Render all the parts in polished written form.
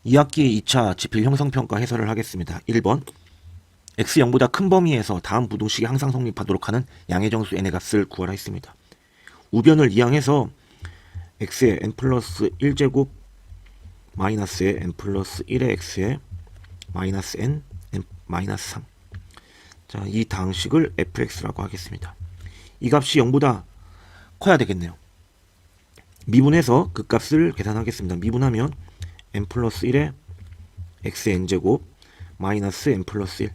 2학기 2차 지필 형성평가 해설을 하겠습니다. 1번 x 0보다 큰 범위에서 다음 부등식이 항상 성립하도록 하는 양의 정수 n의 값을 구하라 했습니다. 우변을 이항해서 x의 n 플러스 1제곱 마이너스의 n 플러스 1의 x의 마이너스 n 마이너스 3. 자, 이 다항식을 fx라고 하겠습니다. 이 값이 0보다 커야 되겠네요. 미분해서 그 값을 계산하겠습니다. 미분하면 n 플러스 1의 x의 n제곱 마이너스 n 플러스 1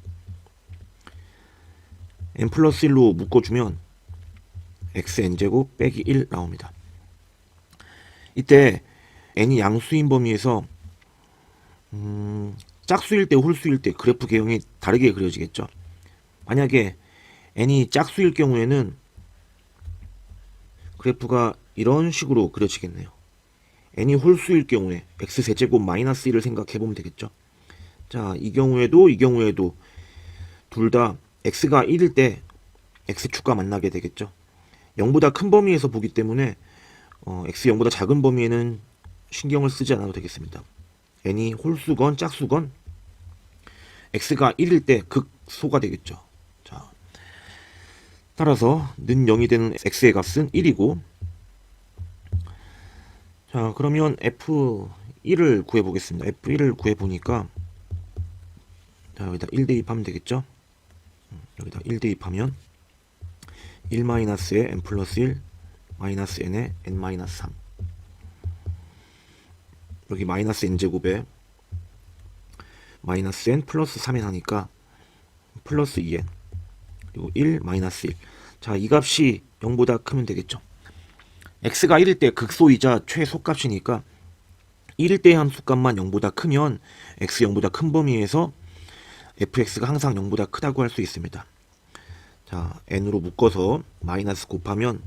n 플러스 1로 묶어주면 x n제곱 빼기 1 나옵니다. 이때 n이 양수인 범위에서 짝수일 때 홀수일 때 그래프 개형이 다르게 그려지겠죠. 만약에 n이 짝수일 경우에는 그래프가 이런 식으로 그려지겠네요. n이 홀수일 경우에 x세제곱 마이너스 1을 생각해보면 되겠죠. 자, 이 경우에도 둘 다 x가 1일 때 x축과 만나게 되겠죠. 0보다 큰 범위에서 보기 때문에 x 0보다 작은 범위에는 신경을 쓰지 않아도 되겠습니다. n이 홀수건 짝수건 x가 1일 때 극소가 되겠죠. 자, 따라서 는 0이 되는 x의 값은 1이고, 자, 그러면 f1을 구해보겠습니다. f1을 구해보니까, 자, 여기다 1 대입하면 되겠죠. 여기다 1 대입하면 1-의 n 플러스 1 마이너스 n의 n 마이너스 3, 여기 마이너스 n제곱에 마이너스 n 플러스 3n 하니까 플러스 2n 그리고 1 마이너스 1. 자, 이 값이 0보다 크면 되겠죠. x가 1일 때 극소이자 최소값이니까 1일 때의 함수값만 0보다 크면 x 0보다 큰 범위에서 fx가 항상 0보다 크다고 할 수 있습니다. 자, n으로 묶어서 마이너스 곱하면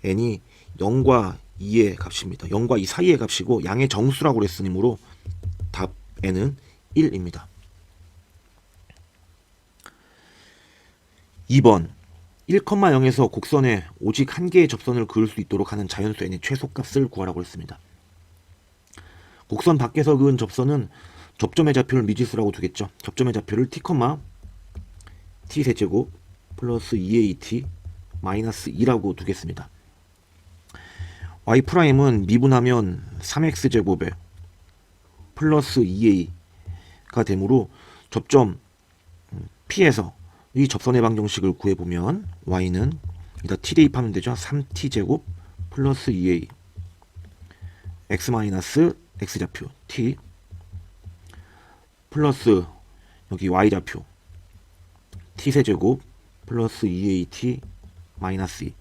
n이 0과 2의 값입니다. 0과 2 사이의 값이고 양의 정수라고 그랬으므로 답 n은 1입니다. 2번 1,0에서 곡선에 오직 한 개의 접선을 그을 수 있도록 하는 자연수 n의 최소값을 구하라고 했습니다. 곡선 밖에서 그은 접선은 접점의 좌표를 미지수라고 두겠죠. 접점의 좌표를 t, t 세제곱 플러스 2at 마이너스 2라고 두겠습니다. y'은 미분하면 3x제곱에 플러스 2a가 되므로 접점 P에서 이 접선의 방정식을 구해보면 y는 일단 t 대입하면 되죠. 3t제곱 플러스 2a x 마이너스 x좌표 t 플러스 여기 y좌표 t세제곱 플러스 2at 마이너스 2.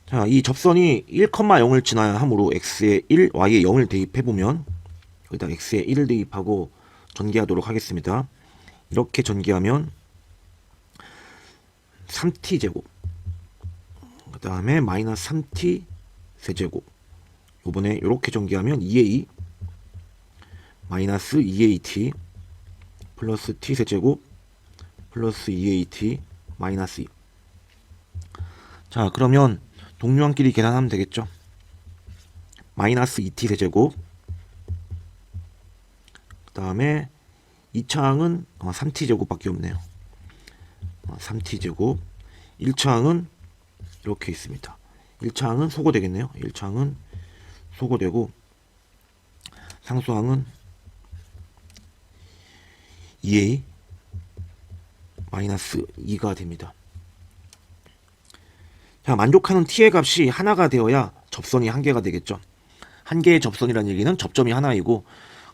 자, 이 접선이 1,0을 지나야 하므로 x에 1, y에 0을 대입해보면 여기다 x에 1을 대입하고 전개하도록 하겠습니다. 이렇게 전개하면 3t제곱 그 다음에 마이너스 3t 세제곱, 요번에 이렇게 전개하면 2a 마이너스 2at 플러스 t 세제곱 플러스 2at 마이너스 2. 자, 그러면 동류항끼리 계산하면 되겠죠. 마이너스 2t 세제곱 그 다음에 2차항은 3t제곱 밖에 없네요. 3t제곱 1차항은 이렇게 있습니다. 1차항은 소거되겠네요. 1차항은 소거되고 상수항은 2a 마이너스 2가 됩니다. 자, 만족하는 t의 값이 하나가 되어야 접선이 한 개가 되겠죠. 한 개의 접선이라는 얘기는 접점이 하나이고,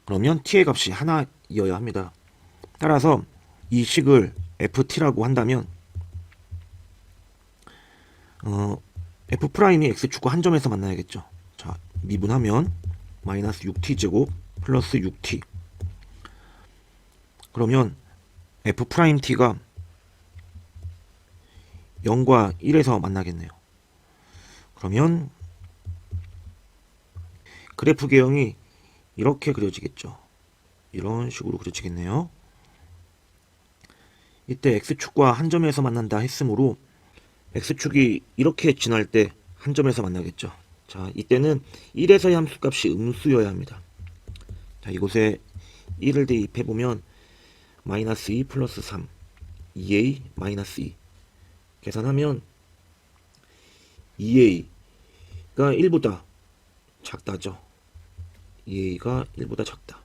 그러면 t의 값이 하나이어야 합니다. 따라서 이 식을 ft라고 한다면 f'이 x축과 한 점에서 만나야겠죠. 자, 미분하면 마이너스 6t제곱 플러스 6t. 그러면 f't가 0과 1에서 만나겠네요. 그러면 그래프 개형이 이렇게 그려지겠죠. 이런 식으로 그려지겠네요. 이때 x축과 한 점에서 만난다 했으므로 x축이 이렇게 지날 때 한 점에서 만나겠죠. 자, 이때는 1에서의 함수값이 음수여야 합니다. 자, 이곳에 1을 대입해 보면 마이너스 2 플러스 3 2a 마이너스 2 계산하면 2a가 1보다 작다죠. 2a가 1보다 작다.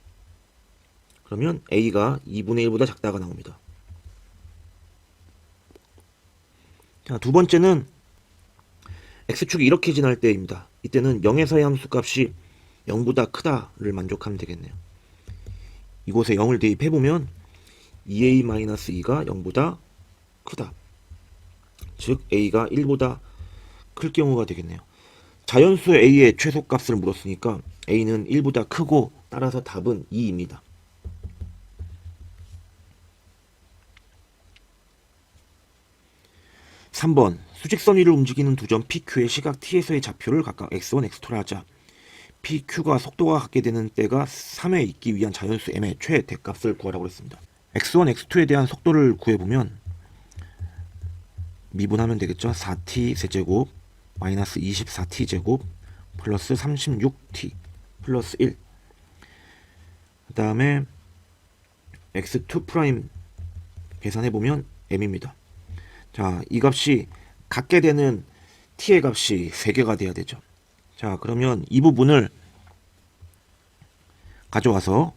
그러면 a가 2분의 1보다 작다가 나옵니다. 자, 두 번째는 x축이 이렇게 지날 때입니다. 이때는 0에서의 함수값이 0보다 크다를 만족하면 되겠네요. 이곳에 0을 대입해보면 2a-2가 0보다 크다. 즉 a가 1보다 클 경우가 되겠네요. 자연수 a의 최소값을 물었으니까 a는 1보다 크고 따라서 답은 2입니다. (3번) 수직선 위를 움직이는 두 점 PQ의 시각 T에서의 좌표를 각각 x1, x2라 하자. PQ가 속도가 같게 되는 때가 3에 있기 위한 자연수 m의 최대값을 구하라고 했습니다. x1, x2에 대한 속도를 구해보면 미분하면 되겠죠. 4t 세제곱 마이너스 24t 제곱 플러스 36t 플러스 1. 그 다음에 x2' 계산해보면 m입니다. 자, 이 값이 같게 되는 t의 값이 3개가 돼야 되죠. 자, 그러면 이 부분을 가져와서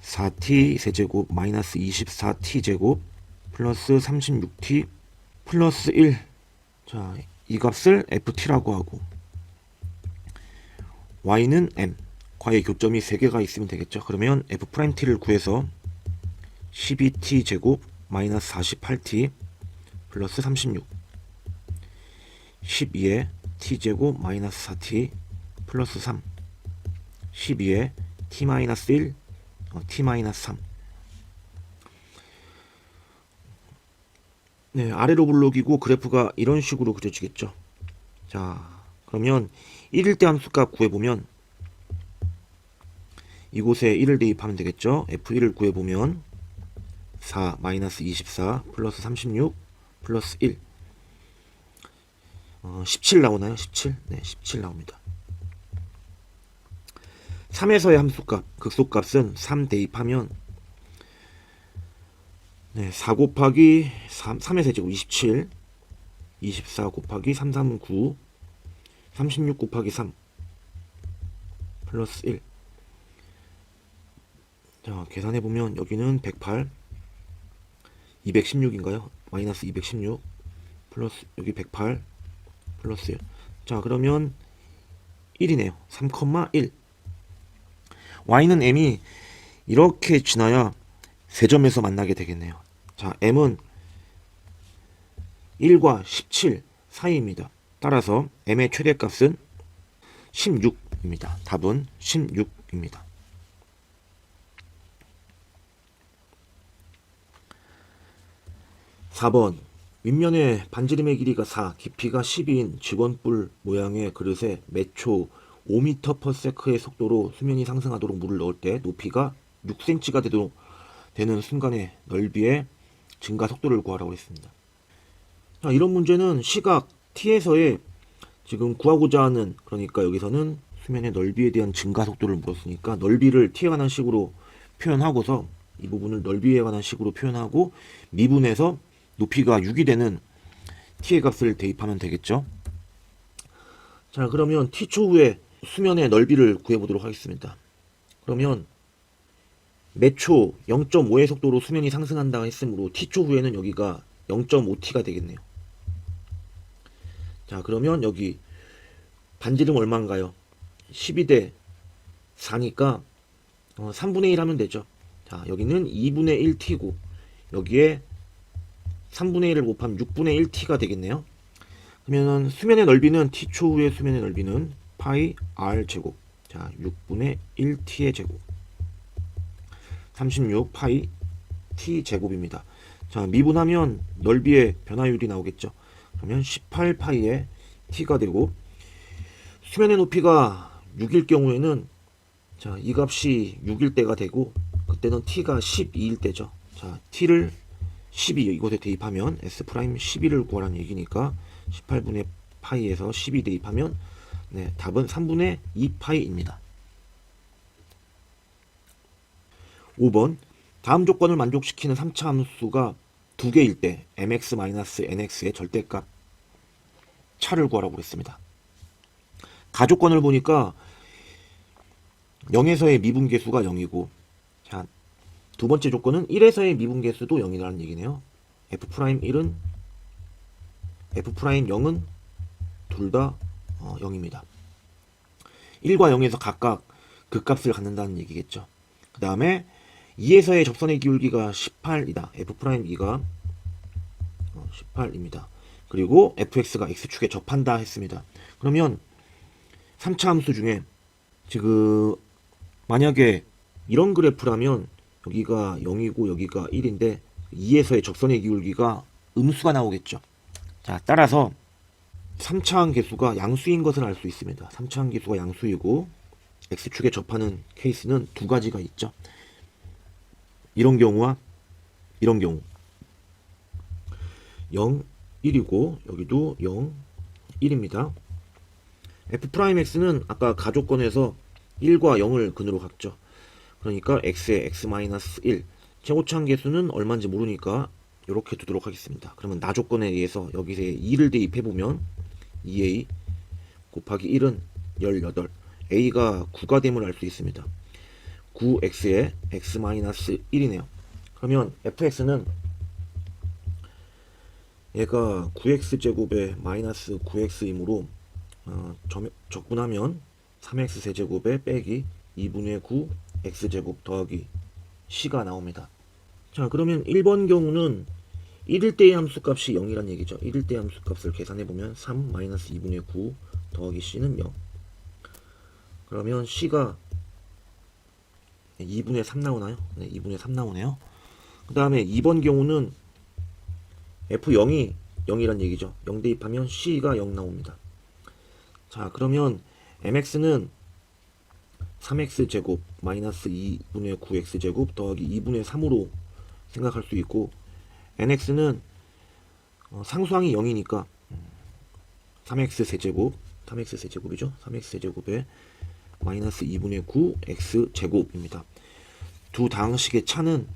4t 세제곱 마이너스 24t 제곱 플러스 36t 플러스 1. 자, 이 값을 ft라고 하고 y는 m. 과의 교점이 3개가 있으면 되겠죠. 그러면 f't를 구해서 12t 제곱 마이너스 48t 플러스 36 12에 t제곱 마이너스 4t 플러스 3 12에 t 마이너스 1 t 마이너스 3. 네, 아래로 블록이고 그래프가 이런 식으로 그려지겠죠. 자, 그러면 1일 때 함수값 구해보면 이곳에 1을 대입하면 되겠죠. f1을 구해보면 4 마이너스 24 플러스 36 플러스 1 17 나오나요? 17? 네, 17 나옵니다. 3에서의 함수값, 극소값은 3 대입하면 네, 4 곱하기 3의 세제곱 27 24 곱하기 3, 3은 9 36 곱하기 3 플러스 1. 자, 계산해보면 여기는 108 216인가요? 마이너스 216 플러스 여기 108 플러스 1. 자, 그러면 1이네요. 3,1. y는 m이 이렇게 지나야 세 점에서 만나게 되겠네요. 자, m은 1과 17 사이입니다. 따라서 m의 최대값은 16입니다. 답은 16입니다. 4번 윗면의 반지름의 길이가 4, 깊이가 12인 직원뿔 모양의 그릇에 매초 5m/s의 속도로 수면이 상승하도록 물을 넣을 때 높이가 6cm가 되는 순간의 넓이의 증가 속도를 구하라고 했습니다. 자, 이런 문제는 시각 t에서의 지금 구하고자 하는, 그러니까 여기서는 수면의 넓이에 대한 증가 속도를 물었으니까 넓이를 t에 관한 식으로 표현하고서 이 부분을 넓이에 관한 식으로 표현하고 미분해서 높이가 6이 되는 t의 값을 대입하면 되겠죠. 자, 그러면 t초 후에 수면의 넓이를 구해보도록 하겠습니다. 그러면 매초 0.5의 속도로 수면이 상승한다 했으므로 t초 후에는 여기가 0.5t가 되겠네요. 자, 그러면 여기 반지름 얼마인가요? 12대 4니까 3분의 1 하면 되죠. 자, 여기는 2분의 1t고 여기에 3분의 1을 곱하면 6분의 1t가 되겠네요. 그러면 수면의 넓이는 t초 후의 수면의 넓이는 파이 r 제곱. 자, 6분의 1t의 제곱. 36 파이 t 제곱입니다. 자, 미분하면 넓이의 변화율이 나오겠죠. 그러면 18 파이의 t가 되고 수면의 높이가 6일 경우에는 자, 이 값이 6일 때가 되고 그때는 t가 12일 때죠. 자, t를 12 이곳에 대입하면 S 프라임 12를 구하라는 얘기니까 18분의 파이에서 12 대입하면 네, 답은 3분의 2 파이입니다. 5번 다음 조건을 만족시키는 3차 함수가 두 개일 때 mx-nx의 절대값 차를 구하라고 그랬습니다. 가조건을 보니까 0에서의 미분계수가 0이고, 자, 두 번째 조건은 1에서의 미분계수도 0이라는 얘기네요. F'1은 F'0은 둘 다 0입니다. 1과 0에서 각각 극값을 갖는다는 얘기겠죠. 그 다음에 2에서의 접선의 기울기가 18이다. F'2가 18입니다. 그리고 fx가 x축에 접한다 했습니다. 그러면 3차 함수 중에 지금 만약에 이런 그래프라면 여기가 0이고 여기가 1인데 2에서의 접선의 기울기가 음수가 나오겠죠. 자, 따라서 3차 함계수가 양수인 것을 알 수 있습니다. 3차 함계수가 양수이고 x축에 접하는 케이스는 두 가지가 있죠. 이런 경우와 이런 경우 0, 1이고 여기도 0, 1입니다. f'x는 아까 가조건에서 1과 0을 근으로 갔죠. 그러니까 x의 x-1 최고차항 계수는 얼마인지 모르니까 이렇게 두도록 하겠습니다. 그러면 나조건에 의해서 여기서 2를 대입해보면 2a 곱하기 1은 18, a가 9가 됨을 알 수 있습니다. 9x의 x-1이네요. 그러면 fx는 얘가 9x제곱에 마이너스 9x이므로 적분하면 3x 세제곱에 빼기 2분의 9 x제곱 더하기 c가 나옵니다. 자, 그러면 1번 경우는 1일 때의 함수값이 0이란 얘기죠. 1일 때의 함수값을 계산해보면 3 마이너스 2분의 9 더하기 c는 0. 그러면 c가 2분의 3 나오나요? 네, 2분의 3 나오네요. 그 다음에 2번 경우는 f0이 0이란 얘기죠. 0 대입하면 c가 0 나옵니다. 자, 그러면 mx는 3x제곱 마이너스 2분의 9x제곱 더하기 2분의 3으로 생각할 수 있고, nx는 상수항이 0이니까 3x 세제곱 3x 세제곱이죠. 3x 세제곱에 마이너스 2분의 9 x제곱입니다. 두 다항식의 차는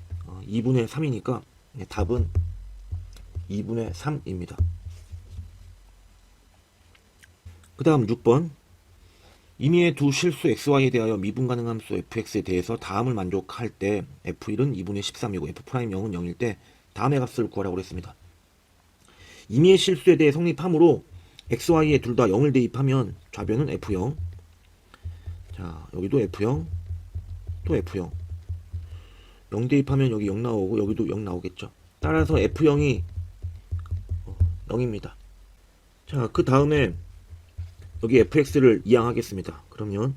2분의 3이니까 답은 2분의 3입니다. 그 다음 6번 임의의 두 실수 xy에 대하여 미분 가능 함수 fx에 대해서 다음을 만족할 때 f1은 2분의 13이고 f'0은 0일 때 다음의 값을 구하라고 했습니다. 임의의 실수에 대해 성립하므로 xy에 둘 다 0을 대입하면 좌변은 f0. 자, 여기도 f0 또 f0. 0 대입하면 여기 0 나오고 여기도 0 나오겠죠. 따라서 f0이 0입니다. 자, 그 다음에 여기 fx를 이항하겠습니다. 그러면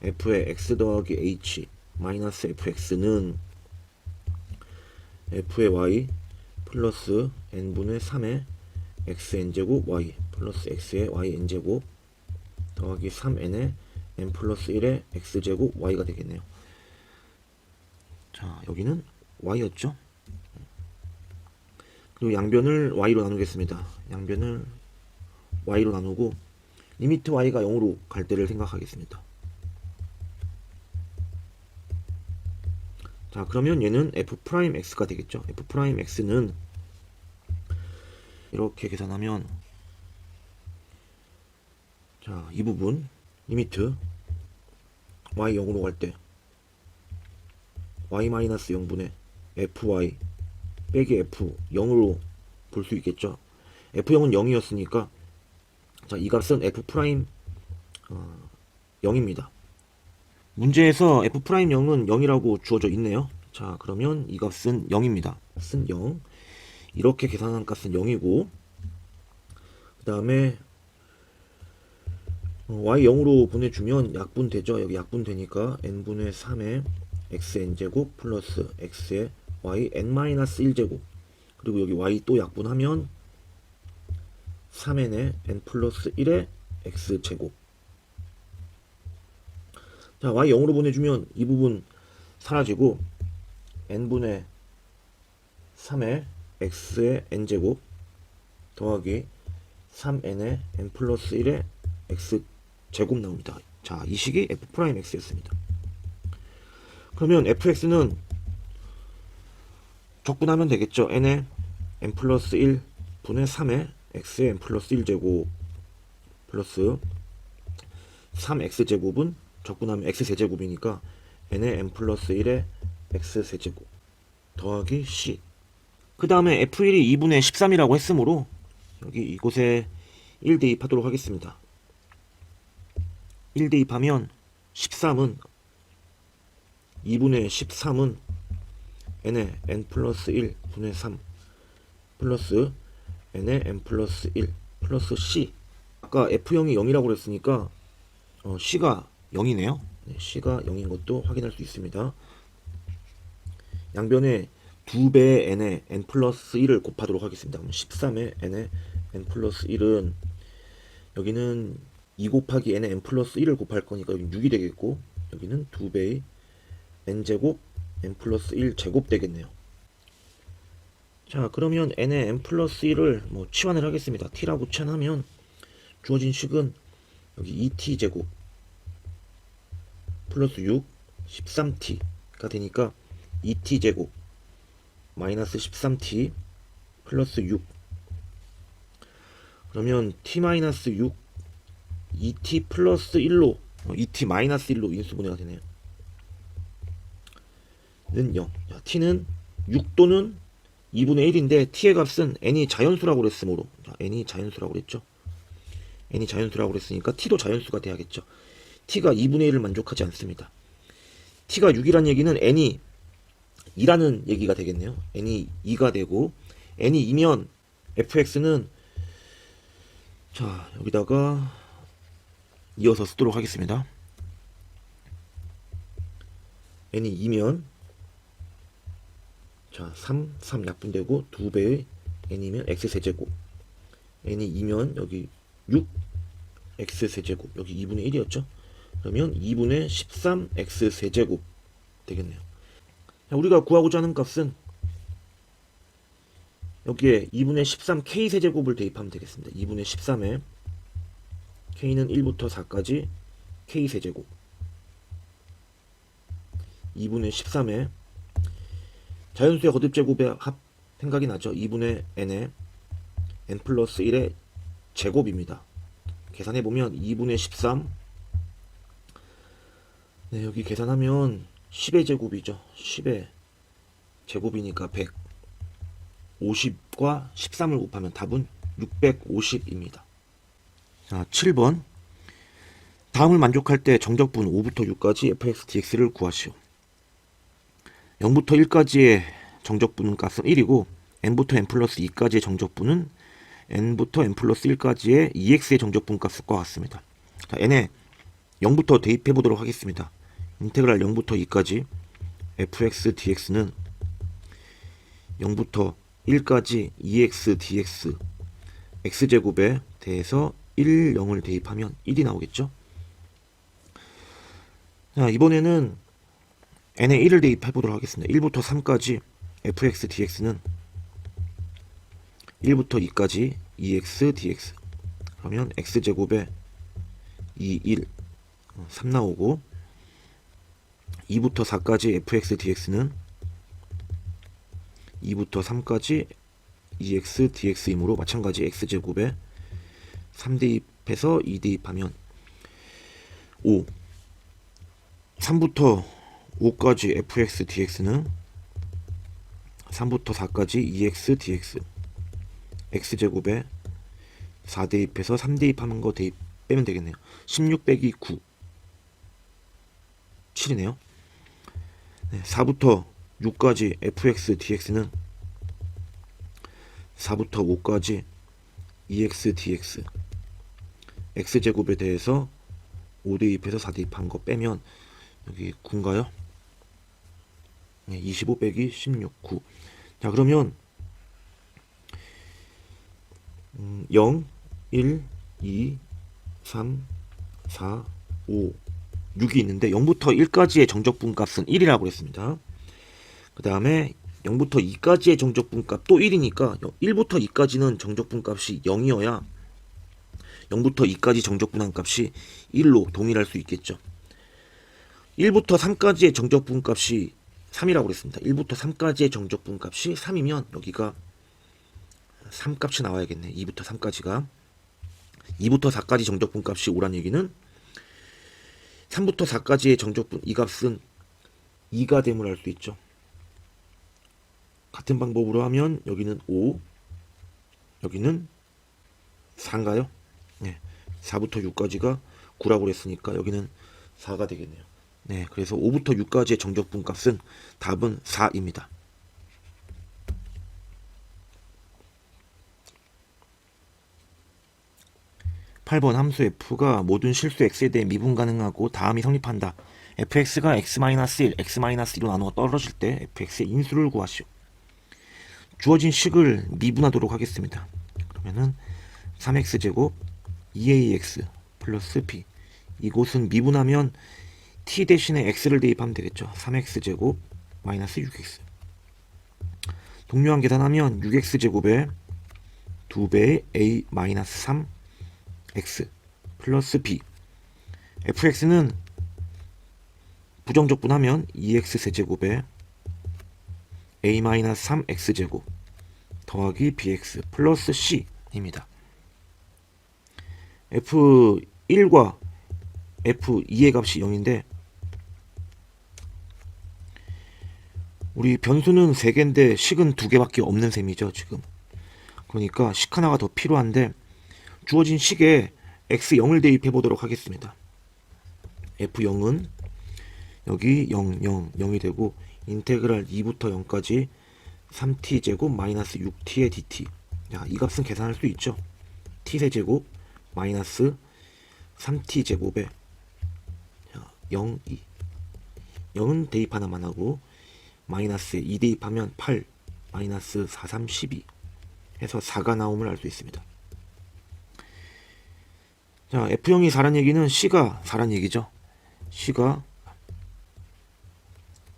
f의 x 더하기 h 마이너스 fx는 f의 y 플러스 n분의 3의 xn제곱 y 플러스 x의 yn제곱 더하기 3n의 n 플러스 1의 x제곱 y가 되겠네요. 자, 여기는 y였죠. 그리고 양변을 y로 나누겠습니다. 양변을 y로 나누고 리미트 y가 0으로 갈 때를 생각하겠습니다. 자, 그러면 얘는 f'x가 되겠죠. f'x는 이렇게 계산하면, 자, 이 부분 리미트 y 0으로 갈 때 y-0분의 fy 빼기 f 0으로 볼 수 있겠죠. f0은 0이었으니까 자, 이 값은 f' 0입니다. 문제에서 f'0은 0이라고 주어져 있네요. 자, 그러면 이 값은 0입니다. 값은 0. 이렇게 계산한 값은 0이고, 그 다음에 y 0으로 보내주면 약분되죠. 여기 약분되니까 n분의 3의 xn제곱 플러스 x의 y n-1제곱 그리고 여기 y 또 약분하면 3n의 n 플러스 1의 x제곱. 자, y 0으로 보내주면 이 부분 사라지고 n분의 3의 x의 n제곱 더하기 3n의 n 플러스 1의 x제곱 나옵니다. 자, 이 식이 f'x였습니다. 그러면 fx는 적분하면 되겠죠. n에 n 플러스 1 분의 3에 x의 n 플러스 1제곱 플러스 3x제곱은 적분하면 x세제곱이니까 n의 n 플러스 1의 x세제곱 더하기 c. 그 다음에 f1이 2분의 13이라고 했으므로 여기 이곳에 1 대입하도록 하겠습니다. 1 대입하면 13은 2분의 13은 n의 n 플러스 1 분의 3 플러스 n의 n 플러스 1 플러스 c. 아까 f0이 0이라고 그랬으니까 c가 0이네요. c가 0인 것도 확인할 수 있습니다. 양변에 2배의 n에 n 플러스 1을 곱하도록 하겠습니다. 그럼 13의 n에 n 플러스 1은 여기는 2 곱하기 n에 n 플러스 1을 곱할 거니까 여기 6이 되겠고 여기는 2배의 n제곱 n 플러스 1 제곱 되겠네요. 자, 그러면 n의 n 플러스 1을 뭐 치환을 하겠습니다. t라고 치환하면 주어진 식은 여기 2t 제곱 플러스 6 13t가 되니까 2t 제곱 마이너스 13t 플러스 6. 그러면 t 마이너스 6 2t 플러스 1로 2t 마이너스 1로 인수분해가 되네요. 는 0. 자, t는 6 또는 2분의 1인데 t의 값은 n이 자연수라고 그랬으므로, 자, n이 자연수라고 그랬죠. n이 자연수라고 그랬으니까 t도 자연수가 돼야겠죠. t가 2분의 1을 만족하지 않습니다. t가 6이란 얘기는 n이 2라는 얘기가 되겠네요. n이 2가 되고 n이 2면 fx는 자, 여기다가 이어서 쓰도록 하겠습니다. n이 2면 자, 3 약분되고 2배의 n이면 x세제곱, n이 2면 여기 6 x세제곱, 여기 2분의 1이었죠. 그러면 2분의 13 x세제곱 되겠네요. 자, 우리가 구하고자 하는 값은 여기에 2분의 13 k세제곱을 대입하면 되겠습니다. 2분의 13에 k는 1부터 4까지 k세제곱 2분의 13에 자연수의 거듭제곱의 합 생각이 나죠. 2분의 n에 n 플러스 1의 제곱입니다. 계산해보면 2분의 13 네, 여기 계산하면 10의 제곱이죠. 10의 제곱이니까 100 50과 13을 곱하면 답은 650입니다. 자, 7번. 다음을 만족할 때 정적분 5부터 6까지 fx dx를 구하시오. 0부터 1까지의 정적분 값은 1이고 n부터 n 플러스 2까지의 정적분은 n부터 n 플러스 1까지의 2x의 정적분 값과 같습니다. 자, n에 0부터 대입해 보도록 하겠습니다. 인테그랄 0부터 2까지 fx dx는 0부터 1까지 2x dx x제곱에 대해서 1, 0을 대입하면 1이 나오겠죠. 자, 이번에는 n에 1을 대입해 보도록 하겠습니다. 1부터 3까지 fx dx는 1부터 2까지 2x dx 그러면 x제곱에 2, 1 3 나오고 2부터 4까지 fx dx는 2부터 3까지 2x dx이므로 마찬가지 x제곱에 3 대입해서 2 대입하면 5 3부터 5까지 fx dx는 3부터 4까지 2x dx x제곱에 4 대입해서 3 대입하는 거 대입 빼면 되겠네요. 16 빼기 9 7이네요. 네, 4부터 6까지 fx dx는 4부터 5까지 2x dx x제곱에 대해서 5 대입해서 4 대입한 거 빼면 여기 9인가요? 네, 25 빼기 16 9. 자, 그러면 0 1 2 3 4 5 6이 있는데 0부터 1까지의 정적분 값은 1이라고 했습니다. 그 다음에 0부터 2까지의 정적분 값 또 1이니까 1부터 2까지는 정적분 값이 0이어야 0부터 2까지 정적분한 값이 1로 동일할 수 있겠죠. 1부터 3까지의 정적분 값이 3이라고 그랬습니다. 1부터 3까지의 정적분 값이 3이면 여기가 3 값이 나와야겠네. 2부터 3까지가 2부터 4까지 정적분 값이 5란 얘기는 3부터 4까지의 정적분 이 값은 2가 됨을 알 수 있죠. 같은 방법으로 하면 여기는 5, 여기는 4인가요? 네, 4부터 6까지가 9라고 그랬으니까 여기는 4가 되겠네요. 네, 그래서 5부터 6까지의 정적분 값은 답은 4입니다. 8번 함수 f가 모든 실수 x에 대해 미분 가능하고 다음이 성립한다. fx가 x-1, x-2로 나누어 떨어질 때 fx의 인수를 구하시오. 주어진 식을 미분하도록 하겠습니다. 그러면은 3x제곱 2ax 플러스 b, 이곳은 미분하면 t 대신에 x를 대입하면 되겠죠. 3x제곱 마이너스 6x. 동료한 계산하면 6x제곱에 2배의 a 마이너스 3x 플러스 b. fx는 부정적분하면 2x 세제곱에 a-3x제곱 더하기 bx 플러스 c입니다. f1과 f2의 값이 0인데 우리 변수는 3개인데 식은 2개밖에 없는 셈이죠. 지금 그러니까 식 하나가 더 필요한데 주어진 식에 x0을 대입해 보도록 하겠습니다. f0은 여기 0, 0, 0이 되고 인테그랄 2부터 0까지 3t제곱 마이너스 6t의 dt. 야, 이 값은 계산할 수 있죠. t세제곱 마이너스 3t제곱에 0, 2. 0은 대입 하나만 하고 마이너스에 2 대입하면 8 마이너스 4, 3, 12 해서 4가 나옴을 알 수 있습니다. 자, F0이 4란 얘기는 C가 4란 얘기죠. C가,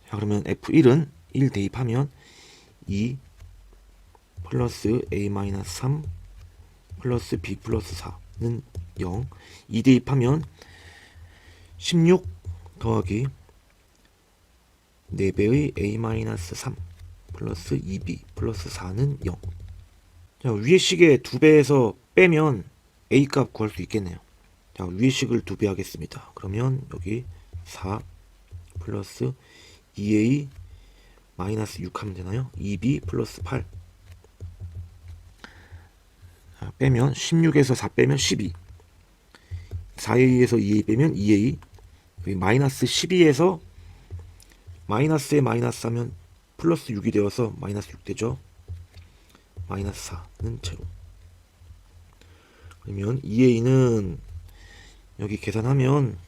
자, 그러면 F1은 1 대입하면 2 플러스 A-3 플러스 B 플러스 4는 0. 2 대입하면 16 더하기 4배의 A-3 플러스 2B 플러스 4는 0. 자, 위의 식의 2배에서 빼면 A 값 구할 수 있겠네요. 자, 위의 식을 2배 하겠습니다. 그러면 여기 4 플러스 2A 마이너스 6 하면 되나요? 2B 플러스 8. 자, 빼면 16에서 4 빼면 12. 4A에서 2A 빼면 2A. 여기 마이너스 12에서 마이너스에 마이너스 하면 플러스 6이 되어서 마이너스 6 되죠. 마이너스 4는 제로. 그러면 2A는 여기 계산하면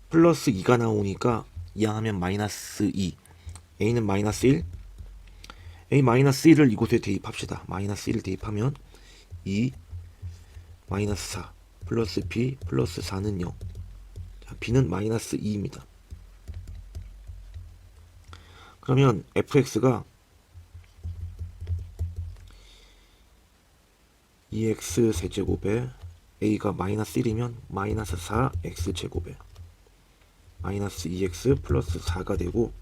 플러스 2가 나오니까 이항하면 마이너스 2. A는 마이너스 1. A 마이너스 1을 이곳에 대입합시다. 마이너스 1을 대입하면 2 마이너스 4 플러스 B 플러스 4는 0. 자, B는 마이너스 2입니다. 그러면 fx가 2x 세제곱에 a가 마이너스 1이면 마이너스 4x 제곱에 마이너스 2x 플러스 4가 되고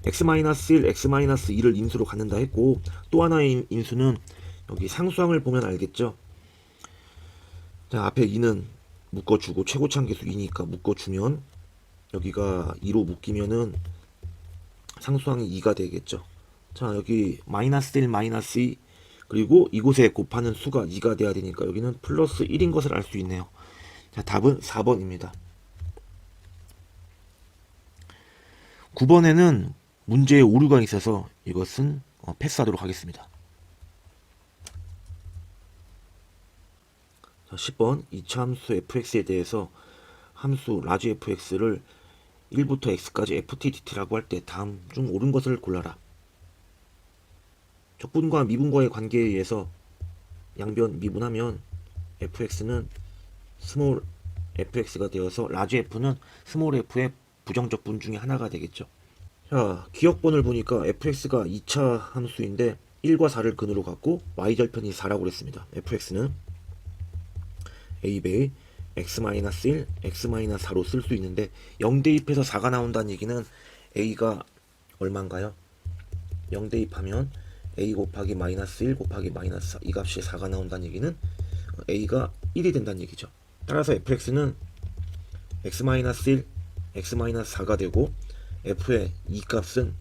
x-1, x-2를 인수로 갖는다 했고 또 하나의 인수는 여기 상수항을 보면 알겠죠. 자, 앞에 2는 묶어주고 최고차함계수 2니까 묶어주면 여기가 2로 묶이면은 상수항이 2가 되겠죠. 자, 여기 마이너스 1, 마이너스 2 그리고 이곳에 곱하는 수가 2가 돼야 되니까 여기는 플러스 1인 것을 알 수 있네요. 자, 답은 4번입니다. 9번에는 문제에 오류가 있어서 이것은 패스하도록 하겠습니다. 자, 10번 2차 함수 fx에 대해서 함수 라지 fx를 1부터 x까지 ft dt라고 할 때 다음 중 옳은 것을 골라라. 적분과 미분과의 관계에 의해서 양변 미분하면 fx는 스몰 fx가 되어서 라지 f는 스몰 f의 부정적분 중에 하나가 되겠죠. 자, 기억번을 보니까 fx가 2차 함수인데 1과 4를 근으로 갖고 y절편이 4라고 그랬습니다. fx는 a배의 x-1, x-4로 쓸 수 있는데 0 대입해서 4가 나온다는 얘기는 a가 얼마인가요? 0 대입하면 a 곱하기 마이너스 1 곱하기 마이너스 4, 이 값이 4가 나온다는 얘기는 a가 1이 된다는 얘기죠. 따라서 fx는 x-1, x-4가 되고 f의 이 값은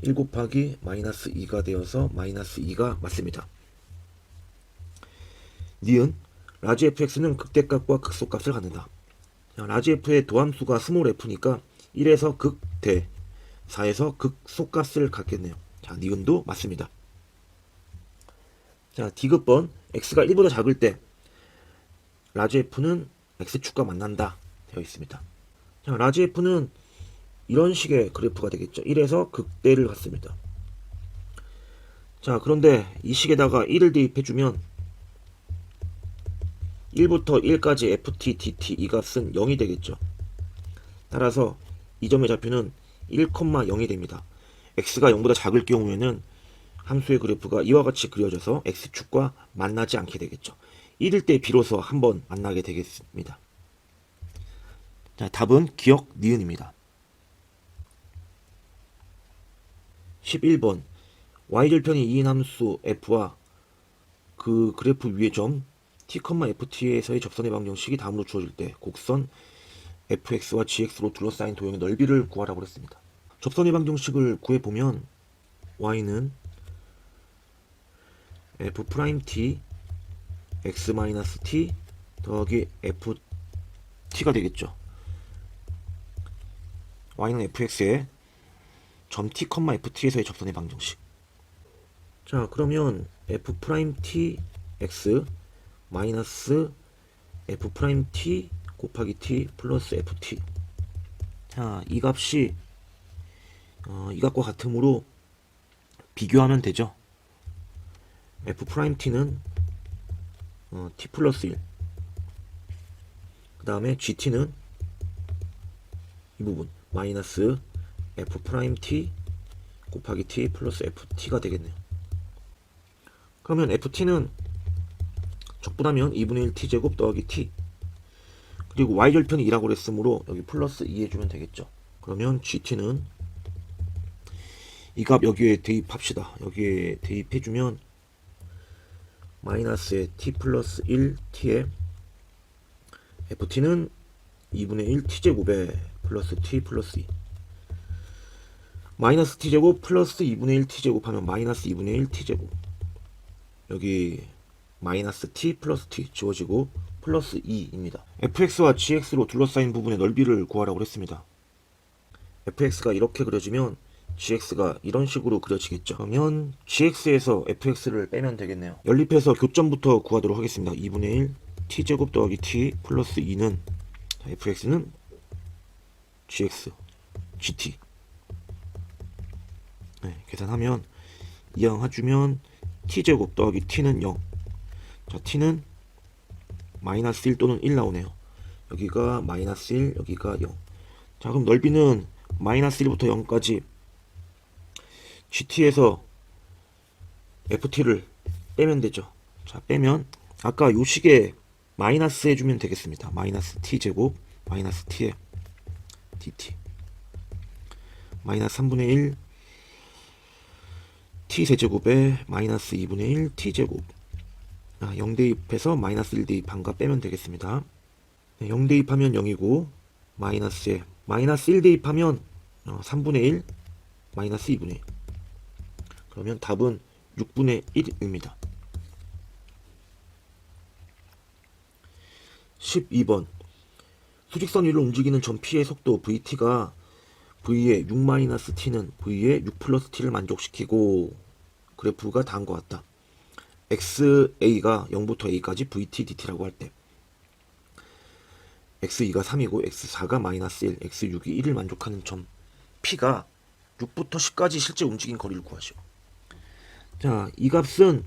1 곱하기 마이너스 2가 되어서 마이너스 2가 맞습니다. 니은 라지 fx는 극대값과 극소값을 갖는다. 라지 f의 도함수가 스몰 f니까 1에서 극대, 4에서 극소값을 갖겠네요. 자, 니은도 맞습니다. 자, D급번 x가 1보다 작을 때 라지 f는 x축과 만난다 되어 있습니다. 자, 라지 f는 이런 식의 그래프가 되겠죠. 1에서 극대를 갖습니다. 자, 그런데 이 식에다가 1을 대입해주면 1부터 1까지 ft, dt 이 값은 0이 되겠죠. 따라서 이 점의 좌표는 1,0이 됩니다. x가 0보다 작을 경우에는 함수의 그래프가 이와 같이 그려져서 x축과 만나지 않게 되겠죠. 1일 때 비로소 한번 만나게 되겠습니다. 자, 답은 기억 니은입니다. 11번 y절편이 2인 함수 f와 그 그래프 위의 점 t,ft에서의 접선의 방정식이 다음으로 주어질 때 곡선 fx와 gx로 둘러싸인 도형의 넓이를 구하라고 했습니다. 접선의 방정식을 구해보면 y는 f't x-t 더하기 ft가 되겠죠. y는 fx의 점 t, ft에서의 접선의 방정식. 자, 그러면 f't x 마이너스 f't 곱하기 t 플러스 ft. 자, 이 값이 이 값과 같으므로 비교하면 되죠. f't는 t 플러스 1, 그 다음에 gt는 이 부분 마이너스 f't 곱하기 t 플러스 ft가 되겠네요. 그러면 ft는 적분하면 2분의 1 t제곱 더하기 t, 그리고 y절편이 2라고 그랬으므로 여기 플러스 2 해주면 되겠죠. 그러면 gt는 이 값 여기에 대입합시다. 여기에 대입해주면 마이너스의 t 플러스 1 t에 ft는 2분의 1 t제곱에 플러스 t 플러스 2, 마이너스 t제곱 플러스 2분의 1 t제곱 하면 마이너스 2분의 1 t제곱, 여기 마이너스 t 플러스 t 지워지고 플러스 2입니다. fx와 gx로 둘러싸인 부분의 넓이를 구하라고 했습니다. fx가 이렇게 그려지면 gx가 이런 식으로 그려지겠죠. 그러면 gx에서 fx를 빼면 되겠네요. 연립해서 교점부터 구하도록 하겠습니다. 2분의 1 t제곱 더하기 t 플러스 2는 fx는 gx, gt. 네, 계산하면 2항 해주면 t제곱 더하기 t는 0. 자, t는 마이너스 1 또는 1 나오네요. 여기가 마이너스 1, 여기가 0. 자, 그럼 넓이는 마이너스 1부터 0까지 gt에서 ft를 빼면 되죠. 자, 빼면 아까 요 식에 마이너스 해주면 되겠습니다. 마이너스 t제곱 마이너스 t에 dt 마이너스 3분의 1 t 세제곱에 마이너스 2분의 1 t제곱. 0 대입해서 마이너스 1 대입한가 빼면 되겠습니다. 0 대입하면 0이고 마이너스에 마이너스 1 대입하면 3분의 1 마이너스 2분의 1. 그러면 답은 6분의 1입니다. 12번 수직선 위를 움직이는 점 P의 속도 vt가 v의 6-t는 v의 6+t를 만족시키고 그래프가 다음과 같다. xa가 0부터 a까지 vt dt라고 할 때 x2가 3이고 x4가 마이너스 1, x6이 1을 만족하는 점 P가 6부터 10까지 실제 움직인 거리를 구하시오. 자, 이 값은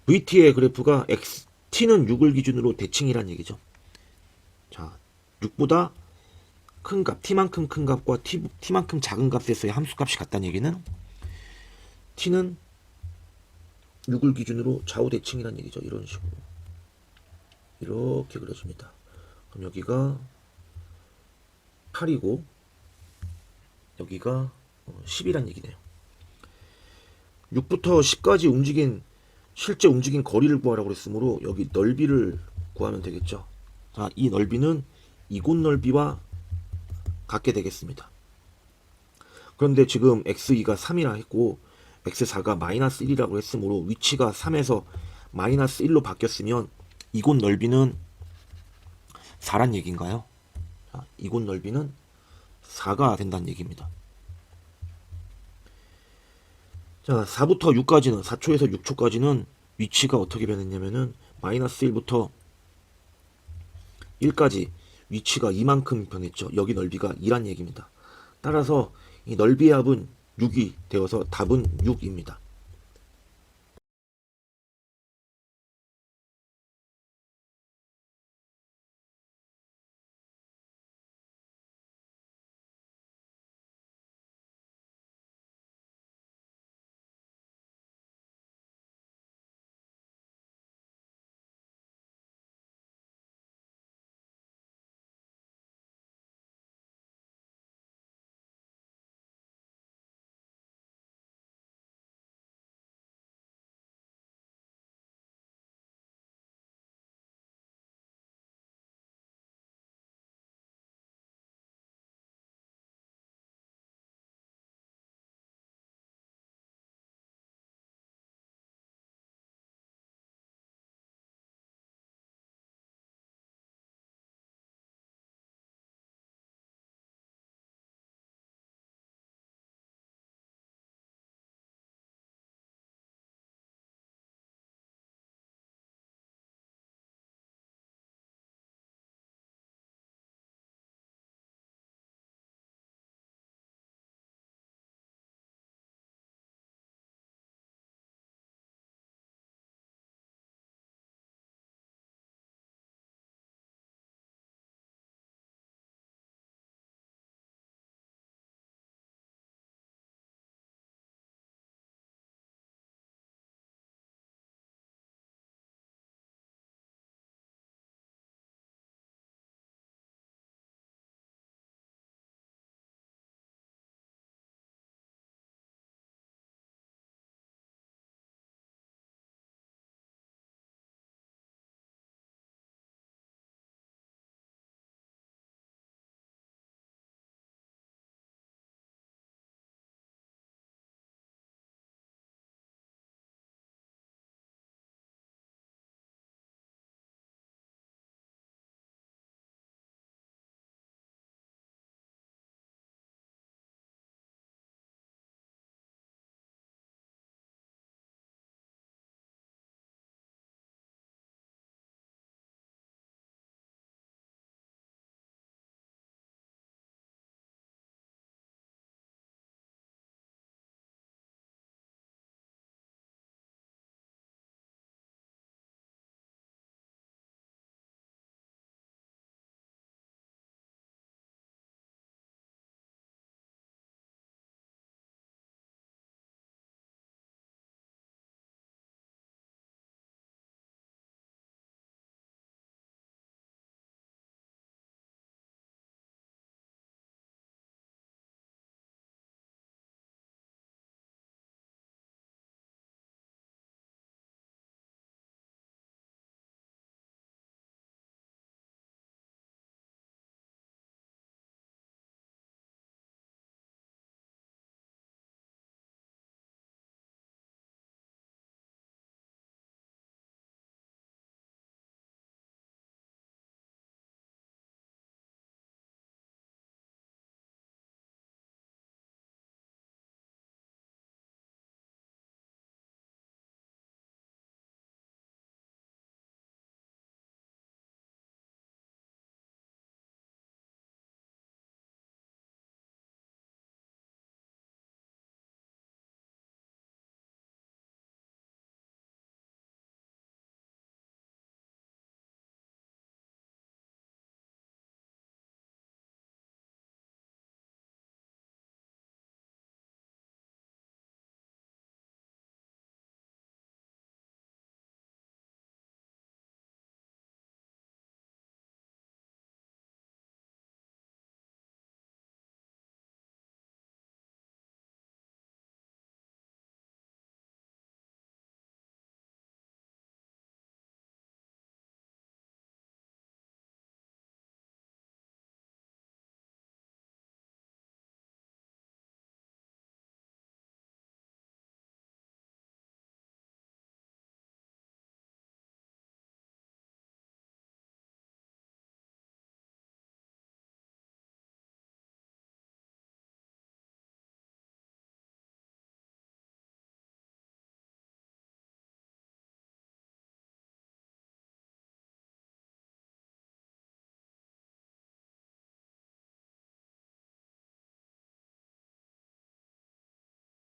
vt의 그래프가 t는 6을 기준으로 대칭이란 얘기죠. 자, 6보다 큰 값, t만큼 큰 값과 t만큼 작은 값에서의 함수값이 같다는 얘기는 t는 6을 기준으로 좌우 대칭이란 얘기죠. 이런 식으로 이렇게 그려집니다. 그럼 여기가 8이고 여기가 10이란 얘기네요. 6부터 10까지 실제 움직인 거리를 구하라고 그랬으므로 여기 넓이를 구하면 되겠죠. 자, 이 넓이는 이곳 넓이와 같게 되겠습니다. 그런데 지금 x2가 3이라 했고 x4가 마이너스 1이라고 했으므로 위치가 3에서 마이너스 1로 바뀌었으면 이곳 넓이는 4란 얘기인가요? 자, 이곳 넓이는 4가 된다는 얘기입니다. 자, 4부터 6까지는 4초에서 6초까지는 위치가 어떻게 변했냐면은 마이너스 1부터 1까지 위치가 이만큼 변했죠. 여기 넓이가 2란 얘기입니다. 따라서 이 넓이의 합은 6이 되어서 답은 6입니다.